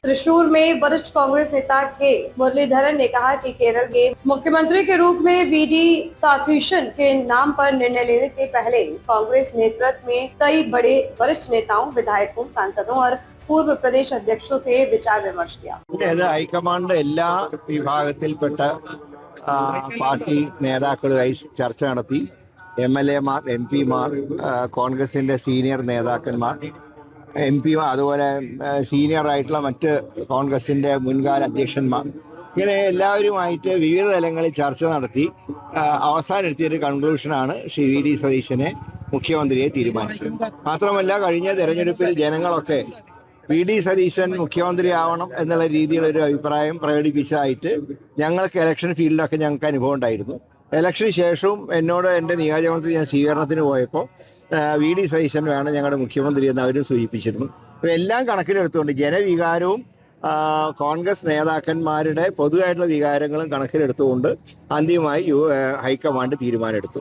त्रिशूर में वरिष्ठ कांग्रेस नेता के मुरलीधरन ने कहा कि केरल के मुख्यमंत्री के रूप में वीडी सतीशन के नाम पर निर्णय लेने से पहले कांग्रेस नेतृत्व में कई बड़े वरिष्ठ नेताओं, विधायकों, सांसदों और पूर्व प्रदेश अध्यक्षों से विचार विमर्श किया। ഹൈക്കമാൻഡ് എല്ലാ വിഭാഗത്തിൽപ്പെട്ട പാർട്ടി നേതാക്കളുമായി ചർച്ച നടത്തി. MLA മാർ, MP മാർ, കോൺഗ്രസിന്റെ സീനിയർ നേതാക്കന്മാർ, MP മാർ, അതുപോലെ സീനിയർ ആയിട്ടുള്ള മറ്റ് കോൺഗ്രസിന്റെ മുൻകാല അധ്യക്ഷന്മാർ, ഇങ്ങനെ എല്ലാവരുമായിട്ട് വിവിധ തലങ്ങളിൽ ചർച്ച നടത്തി അവസാനം എത്തിയൊരു കൺക്ലൂഷനാണ് ശ്രീ VD സതീശനെ മുഖ്യമന്ത്രിയെ തീരുമാനിച്ചത്. മാത്രമല്ല, കഴിഞ്ഞ തെരഞ്ഞെടുപ്പിൽ ജനങ്ങളൊക്കെ VD സതീശൻ മുഖ്യമന്ത്രിയാവണം എന്നുള്ള രീതിയിലൊരു അഭിപ്രായം പ്രകടിപ്പിച്ചതായിട്ട് ഞങ്ങൾക്ക് ഇലക്ഷൻ ഫീൽഡിലൊക്കെ ഞങ്ങൾക്ക് അനുഭവം ഉണ്ടായിരുന്നു. ഇലക്ഷന് ശേഷവും എന്നോട് എൻ്റെ നിയോജകമണ്ഡലത്തിൽ ഞാൻ സ്വീകരണത്തിന് പോയപ്പോൾ VD സതീശൻ വേണം ഞങ്ങളുടെ മുഖ്യമന്ത്രി എന്ന് അവരും സൂചിപ്പിച്ചിരുന്നു. അപ്പോൾ എല്ലാം കണക്കിലെടുത്തുകൊണ്ട് ജനവികാരവും കോൺഗ്രസ് നേതാക്കന്മാരുടെ പൊതുവായിട്ടുള്ള വികാരങ്ങളും കണക്കിലെടുത്തുകൊണ്ട് അന്തിമമായി ഹൈക്കമാൻഡ് തീരുമാനമെടുത്തു.